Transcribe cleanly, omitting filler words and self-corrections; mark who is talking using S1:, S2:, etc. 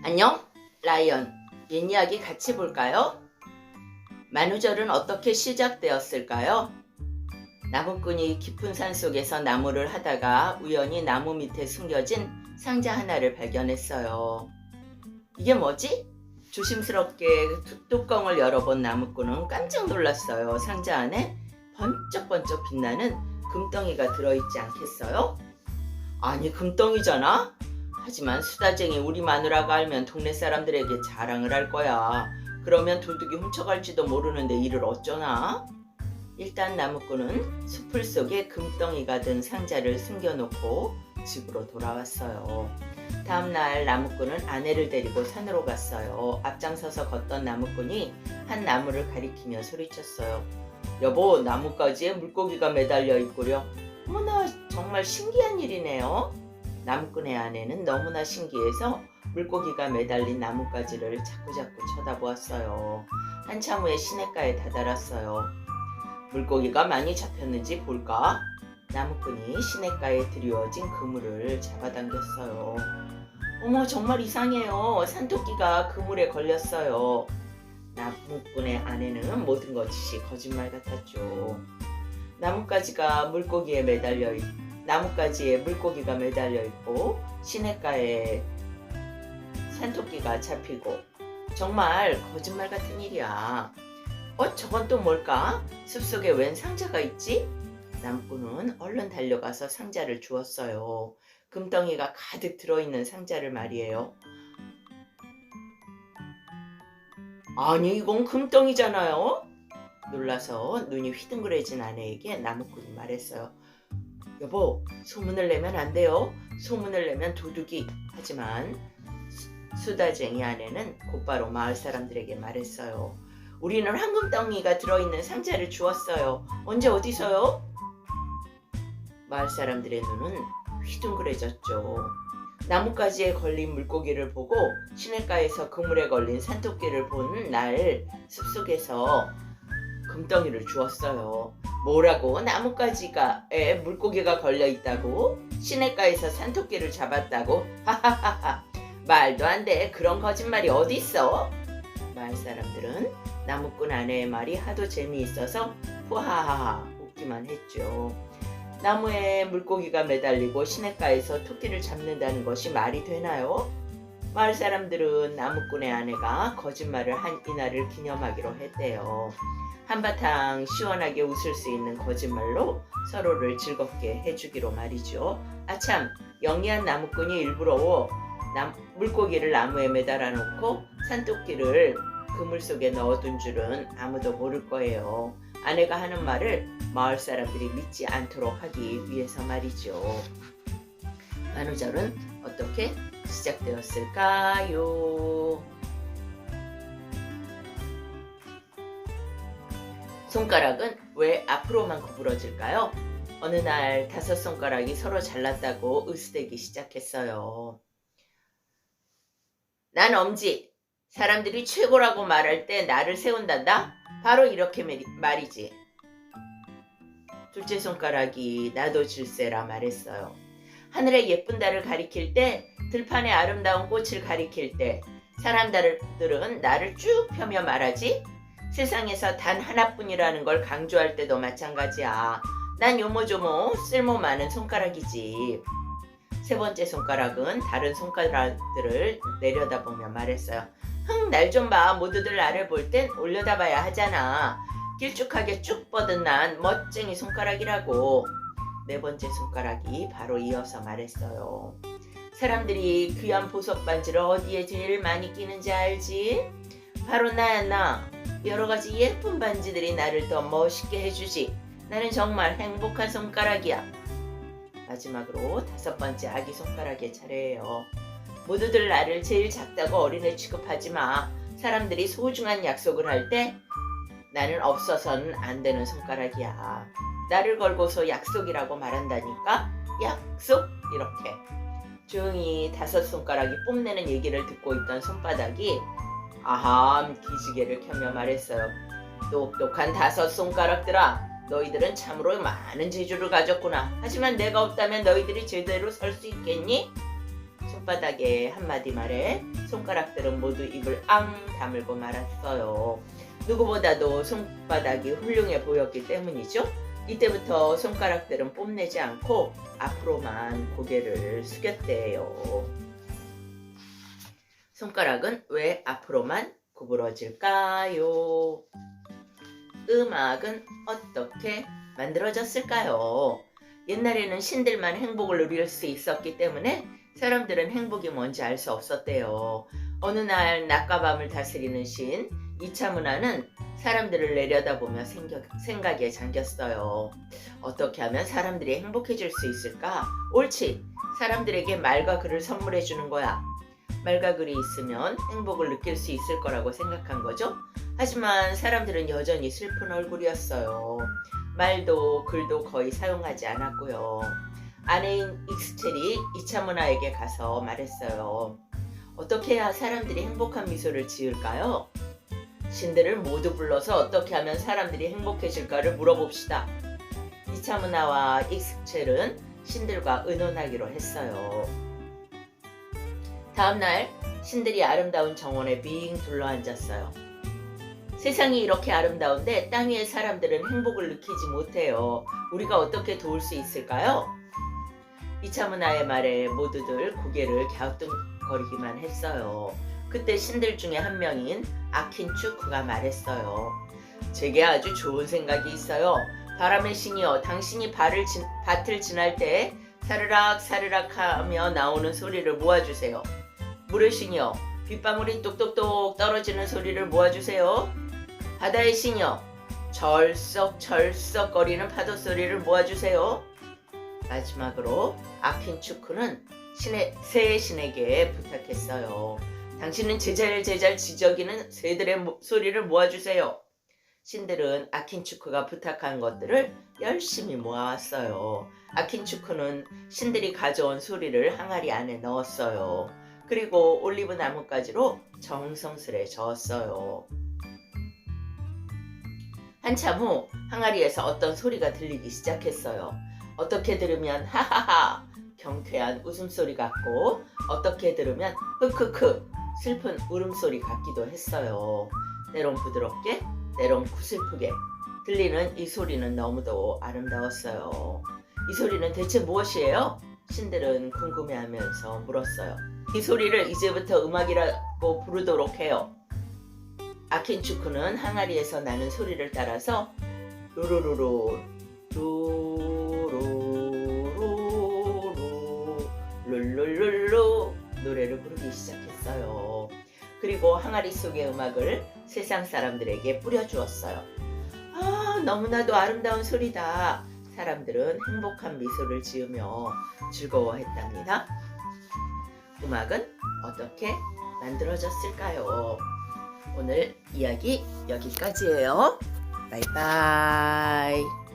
S1: 안녕, 라이언. 옛 이야기 같이 볼까요? 만우절은 어떻게 시작되었을까요? 나무꾼이 깊은 산 속에서 나무를 하다가 우연히 나무 밑에 숨겨진 상자 하나를 발견했어요. 이게 뭐지? 조심스럽게 뚜껑을 열어본 나무꾼은 깜짝 놀랐어요. 상자 안에 번쩍번쩍 빛나는 금덩이가 들어있지 않겠어요? 아니, 금덩이잖아? 하지만 수다쟁이 우리 마누라가 알면 동네 사람들에게 자랑을 할 거야. 그러면 도둑이 훔쳐갈지도 모르는데 이를 어쩌나? 일단 나무꾼은 숲을 속에 금덩이가 든 상자를 숨겨놓고 집으로 돌아왔어요. 다음날 나무꾼은 아내를 데리고 산으로 갔어요. 앞장서서 걷던 나무꾼이 한 나무를 가리키며 소리쳤어요. 여보, 나뭇가지에 물고기가 매달려 있구려. 어머나, 정말 신기한 일이네요. 나무꾼의 아내는 너무나 신기해서 물고기가 매달린 나뭇가지를 자꾸자꾸 쳐다보았어요. 한참 후에 시냇가에 다다랐어요. 물고기가 많이 잡혔는지 볼까? 나무꾼이 시냇가에 드리워진 그물을 잡아당겼어요. 어머, 정말 이상해요. 산토끼가 그물에 걸렸어요. 나무꾼의 아내는 모든 것이 거짓말 같았죠. 나뭇가지에 물고기가 매달려 있고 시냇가에 산토끼가 잡히고 정말 거짓말 같은 일이야. 저건 또 뭘까? 숲속에 웬 상자가 있지? 나무꾼은 얼른 달려가서 상자를 주웠어요. 금덩이가 가득 들어있는 상자를 말이에요. 아니, 이건 금덩이잖아요? 놀라서 눈이 휘둥그레진 아내에게 나무꾼이 말했어요. 여보, 소문을 내면 안 돼요. 소문을 내면 도둑이. 하지만 수다쟁이 아내는 곧바로 마을 사람들에게 말했어요. 우리는 황금덩이가 들어있는 상자를 주웠어요. 언제 어디서요? 마을 사람들의 눈은 휘둥그레졌죠. 나뭇가지에 걸린 물고기를 보고 시냇가에서 그물에 걸린 산토끼를 본 날 숲속에서 금덩이를 주웠어요. 뭐라고? 나뭇가지에 물고기가 걸려있다고? 시냇가에서 산토끼를 잡았다고? 하하하하, 말도 안 돼. 그런 거짓말이 어딨어? 마을 사람들은 나무꾼 아내의 말이 하도 재미있어서 후하하하 웃기만 했죠. 나무에 물고기가 매달리고 시냇가에서 토끼를 잡는다는 것이 말이 되나요? 마을 사람들은 나무꾼의 아내가 거짓말을 한 이날을 기념하기로 했대요. 한바탕 시원하게 웃을 수 있는 거짓말로 서로를 즐겁게 해주기로 말이죠. 아참, 영리한 나무꾼이 일부러 물고기를 나무에 매달아 놓고 산토끼를 그물 속에 넣어둔 줄은 아무도 모를 거예요. 아내가 하는 말을 마을 사람들이 믿지 않도록 하기 위해서 말이죠. 만우절은 어떻게 시작되었을까요? 손가락은 왜 앞으로만 구부러질까요? 어느 날 5손가락이 서로 잘났다고 으스대기 시작했어요. 난 엄지. 사람들이 최고라고 말할 때 나를 세운단다? 바로 이렇게 말이지. 둘째 손가락이 나도 질세라 말했어요. 하늘의 예쁜 달을 가리킬 때, 들판의 아름다운 꽃을 가리킬 때 사람들은 나를 쭉 펴며 말하지? 세상에서 단 하나뿐이라는 걸 강조할 때도 마찬가지야. 난 요모조모 쓸모 많은 손가락이지. 세 번째 손가락은 다른 손가락들을 내려다보며 말했어요. 날 좀 봐. 모두들 나를 볼 땐 올려다봐야 하잖아. 길쭉하게 쭉 뻗은 난 멋쟁이 손가락이라고. 네 번째 손가락이 바로 이어서 말했어요. 사람들이 귀한 보석 반지를 어디에 제일 많이 끼는지 알지? 바로 나야, 나. 여러 가지 예쁜 반지들이 나를 더 멋있게 해주지. 나는 정말 행복한 손가락이야. 마지막으로 5번째 아기 손가락의 차례예요. 모두들 나를 제일 작다고 어린애 취급하지 마. 사람들이 소중한 약속을 할 때 나는 없어서는 안 되는 손가락이야. 나를 걸고서 약속이라고 말한다니까? 약속? 이렇게. 조용히 5손가락이 뽐내는 얘기를 듣고 있던 손바닥이 아함 기지개를 켜며 말했어요. 똑똑한 5손가락들아, 너희들은 참으로 많은 재주를 가졌구나. 하지만 내가 없다면 너희들이 제대로 설 수 있겠니? 손바닥의 한마디 말에 손가락들은 모두 입을 앙 다물고 말았어요. 누구보다도 손바닥이 훌륭해 보였기 때문이죠. 이때부터 손가락들은 뽐내지 않고 앞으로만 고개를 숙였대요. 손가락은 왜 앞으로만 구부러질까요? 음악은 어떻게 만들어졌을까요? 옛날에는 신들만 행복을 누릴 수 있었기 때문에 사람들은 행복이 뭔지 알 수 없었대요. 어느 날 낮과 밤을 다스리는 신 이차문화는 사람들을 내려다보며 생각에 잠겼어요. 어떻게 하면 사람들이 행복해질 수 있을까? 옳지! 사람들에게 말과 글을 선물해 주는 거야. 말과 글이 있으면 행복을 느낄 수 있을 거라고 생각한 거죠. 하지만 사람들은 여전히 슬픈 얼굴이었어요. 말도 글도 거의 사용하지 않았고요. 아내인 익스첼이 이차문화에게 가서 말했어요. 어떻게 해야 사람들이 행복한 미소를 지을까요? 신들을 모두 불러서 어떻게 하면 사람들이 행복해질까를 물어봅시다. 이차문화와 익스첼은 신들과 의논하기로 했어요. 다음날 신들이 아름다운 정원에 빙 둘러앉았어요. 세상이 이렇게 아름다운데 땅 위의 사람들은 행복을 느끼지 못해요. 우리가 어떻게 도울 수 있을까요? 이차문화의 말에 모두들 고개를 갸우뚱거리기만 했어요. 그때 신들 중에 한 명인 아킨추크가 말했어요. 제게 아주 좋은 생각이 있어요. 바람의 신이여, 당신이 밭을 지날 때 사르락 사르락 하며 나오는 소리를 모아주세요. 물의 신이여, 빗방울이 똑똑똑 떨어지는 소리를 모아주세요. 바다의 신이여, 절썩절썩 거리는 파도 소리를 모아주세요. 마지막으로 아킨추크는 새 신에게 부탁했어요. 당신은 제잘 지저귀는 새들의 소리를 모아주세요. 신들은 아킨추크가 부탁한 것들을 열심히 모아왔어요. 아킨추크는 신들이 가져온 소리를 항아리 안에 넣었어요. 그리고 올리브 나뭇가지로 정성스레 저었어요. 한참 후 항아리에서 어떤 소리가 들리기 시작했어요. 어떻게 들으면 하하하 경쾌한 웃음소리 같고, 어떻게 들으면 흑흑흑 슬픈 울음소리 같기도 했어요. 때론 부드럽게, 때론 구슬프게 들리는 이 소리는 너무도 아름다웠어요. 이 소리는 대체 무엇이에요? 신들은 궁금해하면서 물었어요. 이 소리를 이제부터 음악이라고 부르도록 해요. 아킨추크는 항아리에서 나는 소리를 따라서 루루루루 루루루루 룰룰룰루 노래를 부르기 시작했어요. 그리고 항아리 속의 음악을 세상 사람들에게 뿌려주었어요. 아, 너무나도 아름다운 소리다. 사람들은 행복한 미소를 지으며 즐거워했답니다. 음악은 어떻게 만들어졌을까요? 오늘 이야기 여기까지예요. 바이바이.